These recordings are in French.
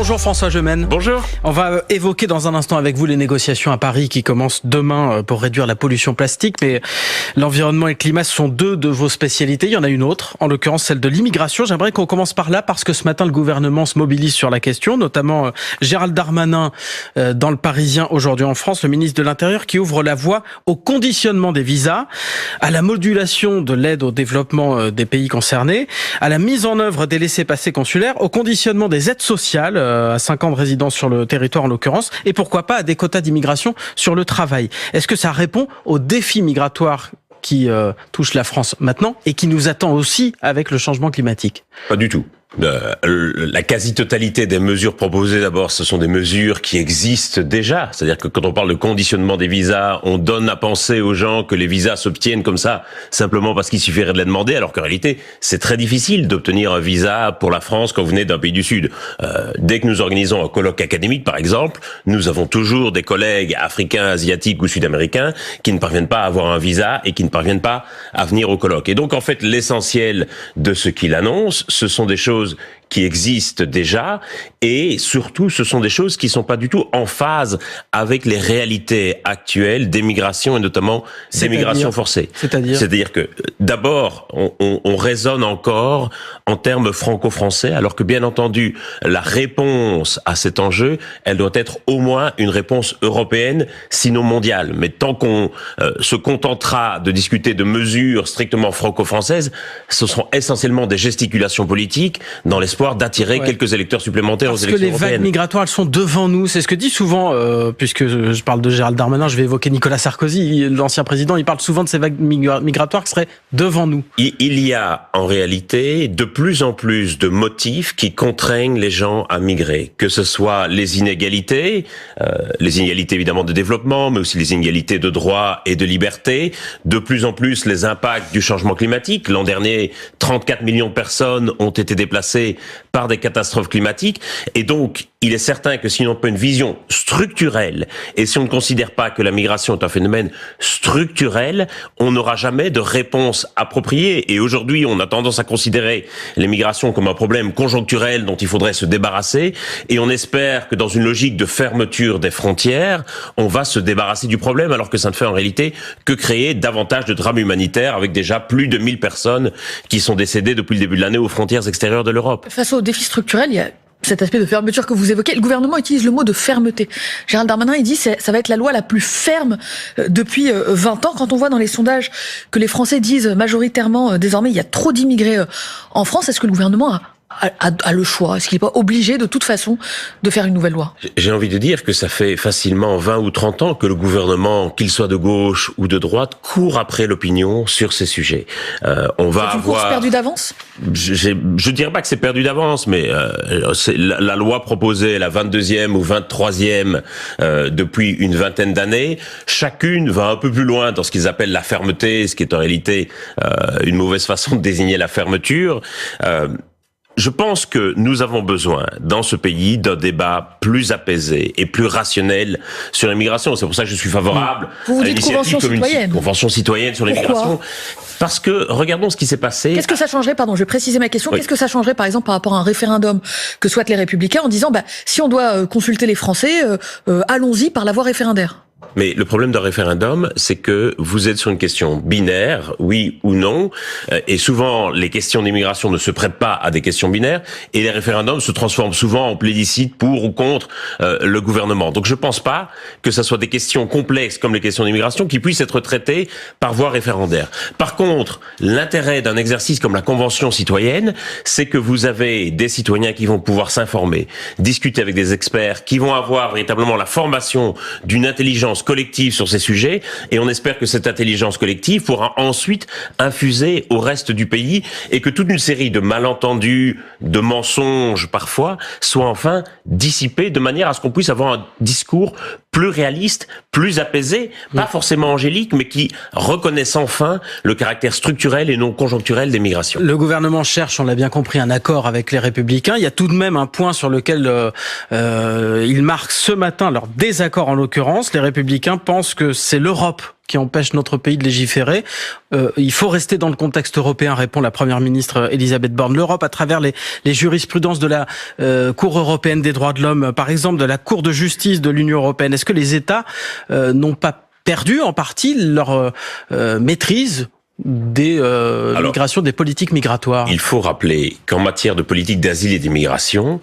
Bonjour François Gemène. Bonjour. On va évoquer dans un instant avec vous les négociations à Paris qui commencent demain pour réduire la pollution plastique. Mais l'environnement et le climat sont deux de vos spécialités. Il y en a une autre, en l'occurrence celle de l'immigration. J'aimerais qu'on commence par là parce que ce matin le gouvernement se mobilise sur la question, notamment Gérald Darmanin dans le Parisien aujourd'hui en France, le ministre de l'Intérieur qui ouvre la voie au conditionnement des visas, à la modulation de l'aide au développement des pays concernés, à la mise en œuvre des laissez-passer consulaires, au conditionnement des aides sociales à 5 ans de résidence sur le territoire en l'occurrence, et pourquoi pas à des quotas d'immigration sur le travail. Est-ce que ça répond aux défis migratoires qui touchent la France maintenant et qui nous attend aussi avec le changement climatique? Pas du tout. La quasi-totalité des mesures proposées, d'abord, ce sont des mesures qui existent déjà. C'est-à-dire que quand on parle de conditionnement des visas, on donne à penser aux gens que les visas s'obtiennent comme ça, simplement parce qu'il suffirait de les demander, alors qu'en réalité, c'est très difficile d'obtenir un visa pour la France quand vous venez d'un pays du Sud. Dès que nous organisons un colloque académique, par exemple, nous avons toujours des collègues africains, asiatiques ou sud-américains qui ne parviennent pas à avoir un visa et qui ne parviennent pas à venir au colloque. Et donc, en fait, l'essentiel de ce qu'il annonce, ce sont des choses qui existent déjà, et surtout, ce sont des choses qui sont pas du tout en phase avec les réalités actuelles des migrations et notamment des migrations forcées. C'est-à-dire que, d'abord, on raisonne encore en termes franco-français, alors que, bien entendu, la réponse à cet enjeu, elle doit être au moins une réponse européenne, sinon mondiale. Mais tant qu'on se contentera de discuter de mesures strictement franco-françaises, ce seront essentiellement des gesticulations politiques dans l'espoir d'attirer quelques électeurs supplémentaires aux élections européennes. Parce que les vagues migratoires, elles sont devant nous. C'est ce que dit souvent, puisque je parle de Gérald Darmanin, je vais évoquer Nicolas Sarkozy, l'ancien président, il parle souvent de ces vagues migratoires qui seraient devant nous. Il y a en réalité de plus en plus de motifs qui contraignent les gens à migrer. Que ce soit les inégalités évidemment de développement, mais aussi les inégalités de droits et de liberté. De plus en plus les impacts du changement climatique. L'an dernier, 34 millions de personnes ont été déplacées par des catastrophes climatiques. Et donc, il est certain que si on n'a pas une vision structurelle, et si on ne considère pas que la migration est un phénomène structurel, on n'aura jamais de réponse appropriée. Et aujourd'hui, on a tendance à considérer les migrations comme un problème conjoncturel dont il faudrait se débarrasser. Et on espère que dans une logique de fermeture des frontières, on va se débarrasser du problème, alors que ça ne fait en réalité que créer davantage de drames humanitaires, avec déjà plus de 1000 personnes qui sont décédées depuis le début de l'année aux frontières extérieures de l'Europe. Face aux défis structurels, il y a cet aspect de fermeture que vous évoquez. Le gouvernement utilise le mot de fermeté. Gérald Darmanin, il dit ça va être la loi la plus ferme depuis 20 ans. Quand on voit dans les sondages que les Français disent majoritairement désormais il y a trop d'immigrés en France, est-ce que le gouvernement a le choix? Est-ce qu'il n'est pas obligé de toute façon de faire une nouvelle loi? J'ai envie de dire que ça fait facilement 20 ou 30 ans que le gouvernement, qu'il soit de gauche ou de droite, court après l'opinion sur ces sujets. On va avoir... C'est une course perdue d'avance? Je dirais pas que c'est perdu d'avance, mais la loi proposée, la 22e ou 23e depuis une vingtaine d'années, chacune va un peu plus loin dans ce qu'ils appellent la fermeté, ce qui est en réalité une mauvaise façon de désigner la fermeture. Je pense que nous avons besoin, dans ce pays, d'un débat plus apaisé et plus rationnel sur l'immigration. C'est pour ça que je suis favorable à l'initiative convention citoyenne sur l'immigration. Parce que, regardons ce qui s'est passé. Qu'est-ce que ça changerait, pardon, je vais préciser ma question, qu'est-ce que ça changerait, par exemple, par rapport à un référendum que souhaitent les Républicains en disant, si on doit consulter les Français, allons-y par la voie référendaire? Mais le problème d'un référendum, c'est que vous êtes sur une question binaire, oui ou non, et souvent les questions d'immigration ne se prêtent pas à des questions binaires, et les référendums se transforment souvent en plébiscite pour ou contre le gouvernement. Donc je pense pas que ça soit des questions complexes comme les questions d'immigration qui puissent être traitées par voie référendaire. Par contre, l'intérêt d'un exercice comme la Convention citoyenne, c'est que vous avez des citoyens qui vont pouvoir s'informer, discuter avec des experts, qui vont avoir véritablement la formation d'une intelligence collective sur ces sujets, et on espère que cette intelligence collective pourra ensuite infuser au reste du pays, et que toute une série de malentendus, de mensonges parfois, soient enfin dissipés de manière à ce qu'on puisse avoir un discours plus réaliste, plus apaisé, pas forcément angélique, mais qui reconnaisse enfin le caractère structurel et non conjoncturel des migrations. Le gouvernement cherche, on l'a bien compris, un accord avec les Républicains. Il y a tout de même un point sur lequel ils marquent ce matin leur désaccord en l'occurrence. Les Républicains pensent que c'est l'Europe qui empêchent notre pays de légiférer. Il faut rester dans le contexte européen, répond la première ministre Elisabeth Borne. L'Europe, à travers les jurisprudences de la Cour européenne des droits de l'homme, par exemple, de la Cour de justice de l'Union européenne, est-ce que les États n'ont pas perdu en partie leur maîtrise des migrations, des politiques migratoires? Il faut rappeler qu'en matière de politique d'asile et d'immigration,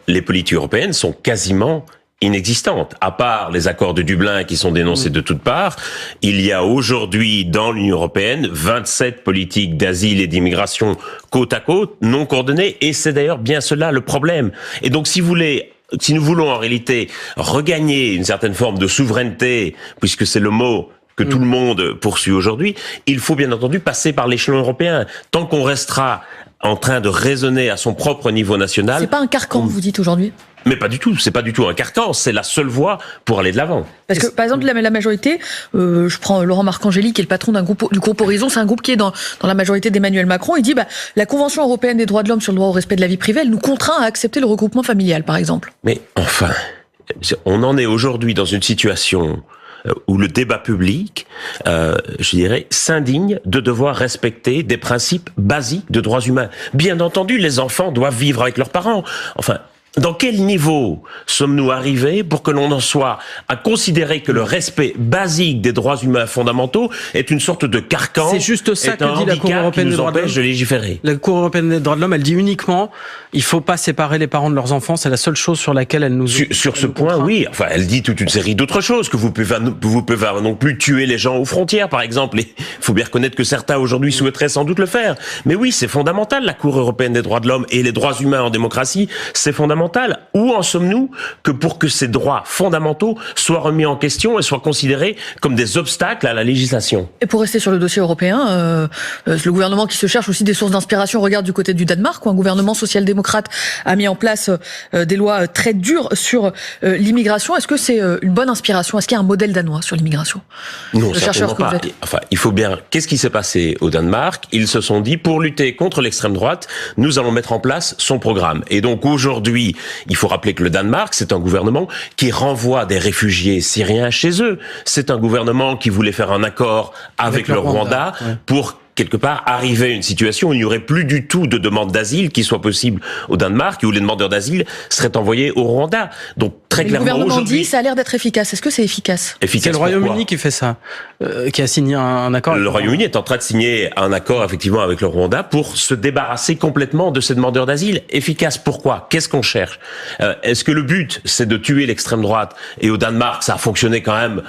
les politiques européennes sont quasiment inexistantes. À part les accords de Dublin qui sont dénoncés de toutes parts, il y a aujourd'hui dans l'Union européenne 27 politiques d'asile et d'immigration côte à côte, non coordonnées, et c'est d'ailleurs bien cela le problème. Et donc si nous voulons en réalité regagner une certaine forme de souveraineté, puisque c'est le mot que tout le monde poursuit aujourd'hui, il faut bien entendu passer par l'échelon européen. Tant qu'on restera en train de raisonner à son propre niveau national... C'est pas un carcan, vous dites aujourd'hui? Mais pas du tout, c'est pas du tout un carcan, c'est la seule voie pour aller de l'avant. Parce que, par exemple, la majorité, je prends Laurent Marcangeli, qui est le patron du groupe Horizon, c'est un groupe qui est dans la majorité d'Emmanuel Macron, il dit, la Convention européenne des droits de l'homme sur le droit au respect de la vie privée, elle nous contraint à accepter le regroupement familial, par exemple. Mais enfin, on en est aujourd'hui dans une situation où le débat public, je dirais, s'indigne de devoir respecter des principes basiques de droits humains. Bien entendu, les enfants doivent vivre avec leurs parents. Enfin, dans quel niveau sommes-nous arrivés pour que l'on en soit à considérer que le respect basique des droits humains fondamentaux est une sorte de carcan? C'est juste ça que dit la Cour européenne des droits de l'homme. De légiférer. La Cour européenne des droits de l'homme, elle dit uniquement, il faut pas séparer les parents de leurs enfants. C'est la seule chose sur laquelle elle nous. Sur ce point, oui. Enfin, elle dit toute une série d'autres choses, que vous pouvez non plus tuer les gens aux frontières, par exemple. Il faut bien reconnaître que certains aujourd'hui souhaiteraient sans doute le faire. Mais oui, c'est fondamental. La Cour européenne des droits de l'homme et les droits humains en démocratie, c'est fondamental. Où en sommes-nous que pour que ces droits fondamentaux soient remis en question et soient considérés comme des obstacles à la législation? Et pour rester sur le dossier européen, le gouvernement qui se cherche aussi des sources d'inspiration regarde du côté du Danemark, où un gouvernement social-démocrate a mis en place des lois très dures sur l'immigration. Est-ce que c'est une bonne inspiration? Est-ce qu'il y a un modèle danois sur l'immigration? Non, certainement pas. Enfin, il faut bien... Qu'est-ce qui s'est passé au Danemark? Ils se sont dit, pour lutter contre l'extrême droite, nous allons mettre en place son programme. Et donc aujourd'hui, il faut rappeler que le Danemark, c'est un gouvernement qui renvoie des réfugiés syriens chez eux. C'est un gouvernement qui voulait faire un accord avec le Rwanda pour quelque part arriver à une situation où il n'y aurait plus du tout de demande d'asile qui soit possible au Danemark et où les demandeurs d'asile seraient envoyés au Rwanda. Donc très clairement aujourd'hui, le gouvernement dit ça a l'air d'être efficace. Est-ce que c'est efficace? C'est le Royaume-Uni qui fait ça, qui a signé un accord. Le Royaume-Uni est en train de signer un accord effectivement avec le Rwanda pour se débarrasser complètement de ces demandeurs d'asile. Efficace pourquoi? Qu'est-ce qu'on cherche? Est-ce que le but c'est de tuer l'extrême droite? Et au Danemark ça a fonctionné quand même.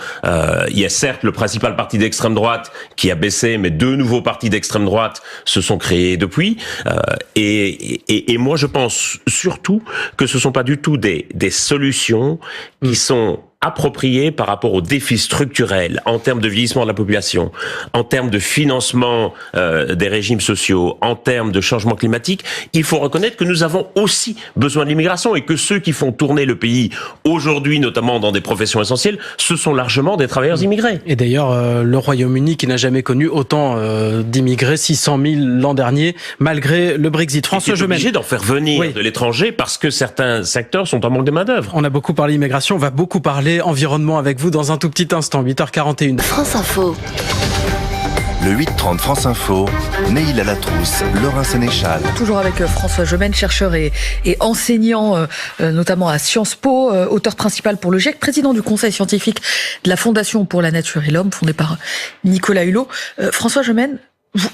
Il y a certes le principal parti d'extrême droite qui a baissé, mais deux nouveaux partis d'extrême droite se sont créés depuis. Et moi je pense surtout que ce sont pas du tout des solutions qui sont approprié par rapport aux défis structurels en termes de vieillissement de la population, en termes de financement des régimes sociaux, en termes de changement climatique. Il faut reconnaître que nous avons aussi besoin de l'immigration et que ceux qui font tourner le pays aujourd'hui, notamment dans des professions essentielles, ce sont largement des travailleurs immigrés. Et d'ailleurs, le Royaume-Uni qui n'a jamais connu autant d'immigrés, 600 000 l'an dernier, malgré le Brexit. François Gemène, obligé d'en faire venir de l'étranger parce que certains secteurs sont en manque de main-d'œuvre. On a beaucoup parlé immigration, on va beaucoup parler environnement avec vous dans un tout petit instant, 8h41. France Info. Le 8h30 France Info, Neil Alatrousse, Laurent Sénéchal. Toujours avec François Gemène, chercheur et enseignant, notamment à Sciences Po, auteur principal pour le GIEC, président du conseil scientifique de la Fondation pour la Nature et l'Homme, fondée par Nicolas Hulot. François Gemène,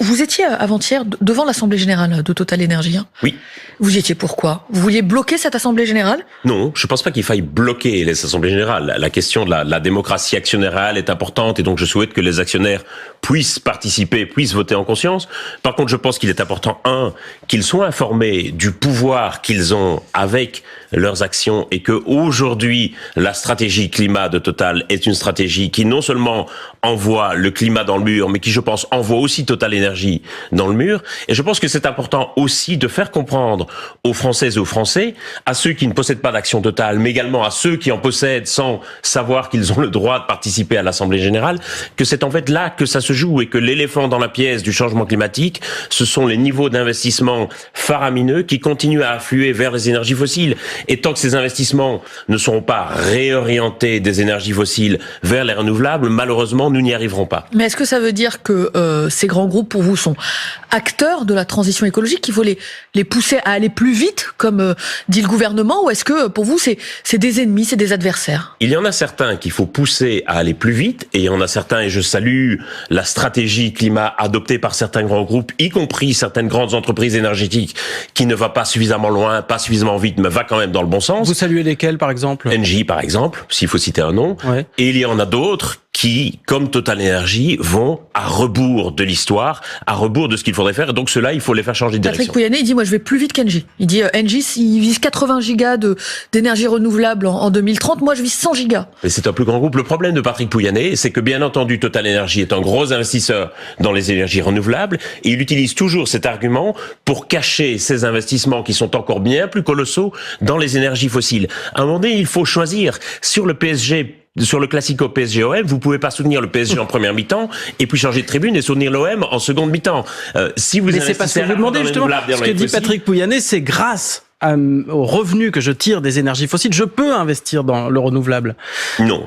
vous étiez avant-hier devant l'Assemblée Générale de Total Énergie. Oui. Vous y étiez pourquoi? Vous vouliez bloquer cette Assemblée Générale? Non, je pense pas qu'il faille bloquer les Assemblées Générales. La question de la démocratie actionnariale est importante et donc je souhaite que les actionnaires puissent participer, puissent voter en conscience. Par contre, je pense qu'il est important, qu'ils soient informés du pouvoir qu'ils ont avec leurs actions et que aujourd'hui, la stratégie climat de Total est une stratégie qui non seulement envoie le climat dans le mur, mais qui, je pense, envoie aussi Total Total Energy dans le mur. Et je pense que c'est important aussi de faire comprendre aux Françaises et aux Français, à ceux qui ne possèdent pas d'action Total, mais également à ceux qui en possèdent sans savoir qu'ils ont le droit de participer à l'Assemblée générale, que c'est en fait là que ça se joue et que l'éléphant dans la pièce du changement climatique, ce sont les niveaux d'investissement faramineux qui continuent à affluer vers les énergies fossiles. Et tant que ces investissements ne seront pas réorientés des énergies fossiles vers les renouvelables, malheureusement, nous n'y arriverons pas. Mais est-ce que ça veut dire que ces grands groupes, pour vous, sont acteurs de la transition écologique, qu'il faut les pousser à aller plus vite, comme dit le gouvernement, ou est-ce que, pour vous, c'est des ennemis, c'est des adversaires? Il y en a certains qu'il faut pousser à aller plus vite, et il y en a certains, et je salue la stratégie climat adoptée par certains grands groupes, y compris certaines grandes entreprises énergétiques, qui ne va pas suffisamment loin, pas suffisamment vite, mais va quand même dans le bon sens. Vous saluez lesquels, par exemple? Engie, par exemple, s'il faut citer un nom. Ouais. Et il y en a d'autres qui, comme Total Energy, vont à rebours de l'histoire, à rebours de ce qu'il faudrait faire. Et donc, ceux-là, il faut les faire changer de direction. Patrick Pouyanné, il dit, moi, je vais plus vite qu'Engie. Il dit, Engie, il vise 80 gigas d'énergie renouvelable en 2030. Moi, je vise 100 gigas. Mais c'est un plus grand groupe. Le problème de Patrick Pouyanné, c'est que, bien entendu, Total Energy est un gros investisseur dans les énergies renouvelables. Et il utilise toujours cet argument pour cacher ses investissements qui sont encore bien plus colossaux dans les énergies fossiles. À un moment donné, il faut choisir. Sur le PSG, sur le classico PSG-OM, vous pouvez pas soutenir le PSG en première mi-temps et puis changer de tribune et soutenir l'OM en seconde mi-temps. Si vous Mais c'est pas ce que je vous demandais, justement. Ce que dit Patrick Pouyanné, c'est grâce aux revenus que je tire des énergies fossiles, je peux investir dans le renouvelable. Non.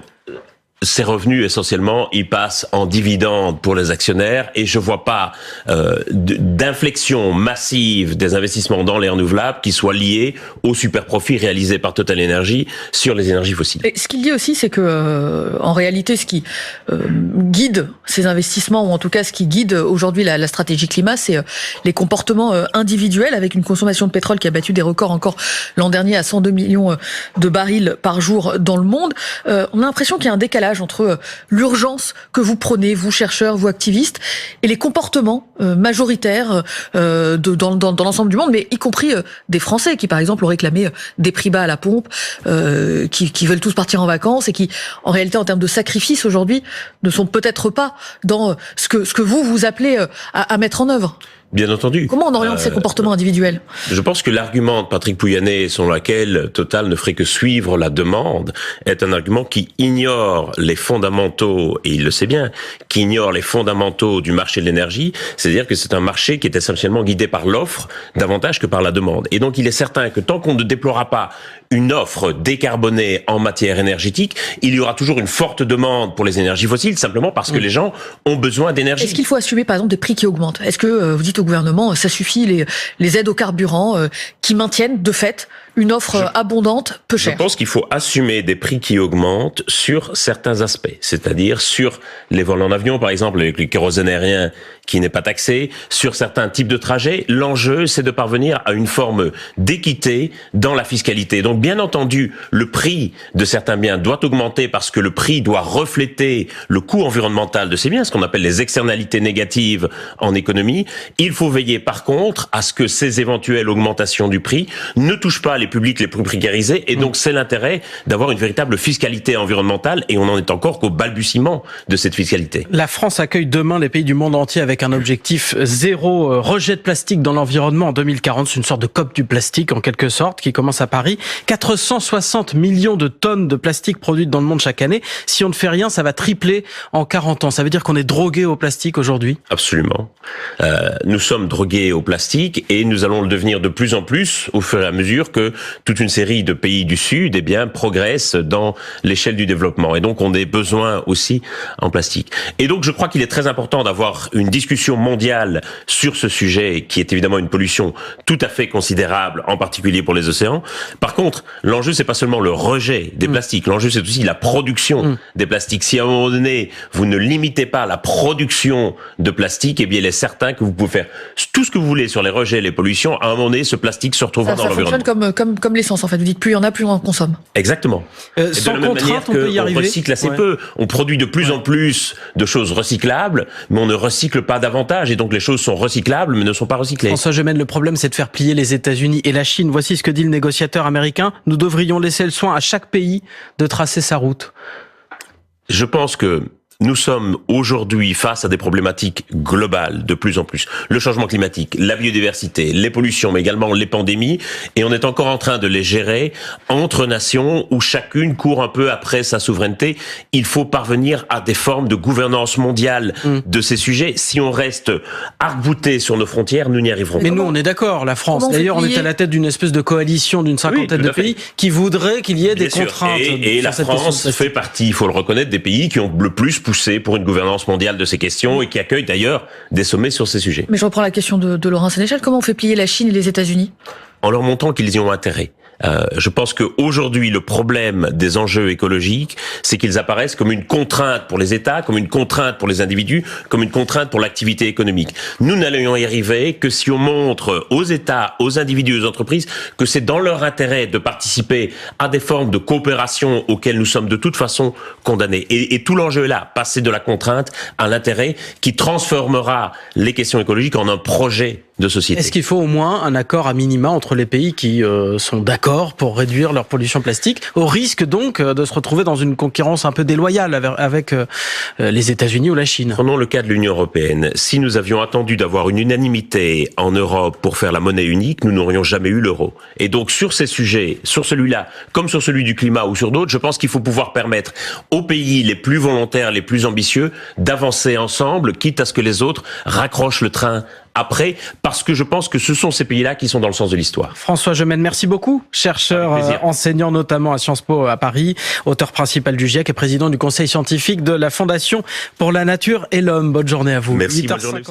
Ces revenus, essentiellement, ils passent en dividendes pour les actionnaires et je vois pas d'inflexion massive des investissements dans les renouvelables qui soient liés aux super profits réalisés par Total Energy sur les énergies fossiles. Et ce qu'il dit aussi, c'est que en réalité, ce qui guide ces investissements, ou en tout cas ce qui guide aujourd'hui la stratégie climat, c'est les comportements individuels, avec une consommation de pétrole qui a battu des records encore l'an dernier à 102 millions de barils par jour dans le monde. On a l'impression qu'il y a un décalage entre l'urgence que vous prenez, vous chercheurs, vous activistes, et les comportements majoritaires dans l'ensemble du monde, mais y compris des Français qui, par exemple, ont réclamé des prix bas à la pompe, qui veulent tous partir en vacances et qui, en réalité, en termes de sacrifice aujourd'hui, ne sont peut-être pas dans ce que vous appelez à mettre en œuvre. Bien entendu. Comment on oriente ces comportements individuels? Je pense que l'argument de Patrick Pouyanné, selon lequel Total ne ferait que suivre la demande, est un argument qui ignore les fondamentaux, et il le sait bien, qui ignore les fondamentaux du marché de l'énergie, c'est-à-dire que c'est un marché qui est essentiellement guidé par l'offre davantage que par la demande. Et donc il est certain que tant qu'on ne déploiera pas une offre décarbonée en matière énergétique, il y aura toujours une forte demande pour les énergies fossiles, simplement parce que les gens ont besoin d'énergie. Est-ce qu'il faut assumer, par exemple, des prix qui augmentent? Est-ce que vous dites au gouvernement, ça suffit, les aides aux carburants qui maintiennent, de fait, une offre abondante, peu chère? Je pense qu'il faut assumer des prix qui augmentent sur certains aspects, c'est-à-dire sur les vols en avion, par exemple, avec le kérosène aérien qui n'est pas taxé, sur certains types de trajets. L'enjeu, c'est de parvenir à une forme d'équité dans la fiscalité. Donc, bien entendu, le prix de certains biens doit augmenter parce que le prix doit refléter le coût environnemental de ces biens, ce qu'on appelle les externalités négatives en économie. Il faut veiller, par contre, à ce que ces éventuelles augmentations du prix ne touchent pas les publics les plus précarisés. Et donc, c'est l'intérêt d'avoir une véritable fiscalité environnementale et on n'en est encore qu'au balbutiement de cette fiscalité. La France accueille demain les pays du monde entier avec un objectif zéro rejet de plastique dans l'environnement en 2040. C'est une sorte de COP du plastique en quelque sorte qui commence à Paris. 460 millions de tonnes de plastique produites dans le monde chaque année. Si on ne fait rien, ça va tripler en 40 ans. Ça veut dire qu'on est drogué au plastique aujourd'hui? Absolument. Nous sommes drogués au plastique et nous allons le devenir de plus en plus au fur et à mesure que toute une série de pays du Sud progressent dans l'échelle du développement. Et donc on a besoin aussi en plastique. Et donc je crois qu'il est très important d'avoir une discussion mondiale sur ce sujet qui est évidemment une pollution tout à fait considérable, en particulier pour les océans. Par contre, l'enjeu c'est pas seulement le rejet des plastiques, l'enjeu c'est aussi la production des plastiques. Si à un moment donné vous ne limitez pas la production de plastique, eh bien il est certain que vous pouvez faire tout ce que vous voulez sur les rejets et les pollutions. À un moment donné, ce plastique se retrouvera dans l'environnement. Ça fonctionne comme l'essence en fait. Vous dites plus il y en a, plus on en consomme. Exactement. Sans contrainte, on peut y arriver. On recycle assez peu. On produit de plus en plus de choses recyclables, mais on ne recycle pas davantage. Et donc les choses sont recyclables, mais ne sont pas recyclées. François Gemène, le problème c'est de faire plier les États-Unis et la Chine. Voici ce que dit le négociateur américain. Nous devrions laisser le soin à chaque pays de tracer sa route. Je pense que Nous sommes aujourd'hui face à des problématiques globales de plus en plus. Le changement climatique, la biodiversité, les pollutions, mais également les pandémies. Et on est encore en train de les gérer entre nations où chacune court un peu après sa souveraineté. Il faut parvenir à des formes de gouvernance mondiale de ces sujets. Si on reste arc-bouté sur nos frontières, nous n'y arriverons pas. Mais nous, on est d'accord, la France. D'ailleurs, on est à la tête d'une espèce de coalition d'une cinquantaine de pays qui voudraient qu'il y ait des contraintes. Et la France fait partie, il faut le reconnaître, des pays qui ont le plus poussé pour une gouvernance mondiale de ces questions et qui accueillent d'ailleurs des sommets sur ces sujets. Mais je reprends la question de Laurent Sénéchal. Comment on fait plier la Chine et les États-Unis? En leur montrant qu'ils y ont intérêt. Je pense qu'aujourd'hui, le problème des enjeux écologiques, c'est qu'ils apparaissent comme une contrainte pour les États, comme une contrainte pour les individus, comme une contrainte pour l'activité économique. Nous n'allons y arriver que si on montre aux États, aux individus, aux entreprises, que c'est dans leur intérêt de participer à des formes de coopération auxquelles nous sommes de toute façon condamnés. Et tout l'enjeu est là, passer de la contrainte à l'intérêt qui transformera les questions écologiques en un projet de société. Est-ce qu'il faut au moins un accord à minima entre les pays qui sont d'accord pour réduire leur pollution plastique, au risque donc de se retrouver dans une concurrence un peu déloyale avec les États-Unis ou la Chine? Prenons le cas de l'Union européenne. Si nous avions attendu d'avoir une unanimité en Europe pour faire la monnaie unique, nous n'aurions jamais eu l'euro. Et donc sur ces sujets, sur celui-là, comme sur celui du climat ou sur d'autres, je pense qu'il faut pouvoir permettre aux pays les plus volontaires, les plus ambitieux, d'avancer ensemble, quitte à ce que les autres raccrochent le train après, parce que je pense que ce sont ces pays-là qui sont dans le sens de l'histoire. François Gemène, merci beaucoup. Chercheur, enseignant notamment à Sciences Po à Paris, auteur principal du GIEC et président du conseil scientifique de la Fondation pour la Nature et l'Homme. Bonne journée à vous. Merci, 8h50. bonne journée.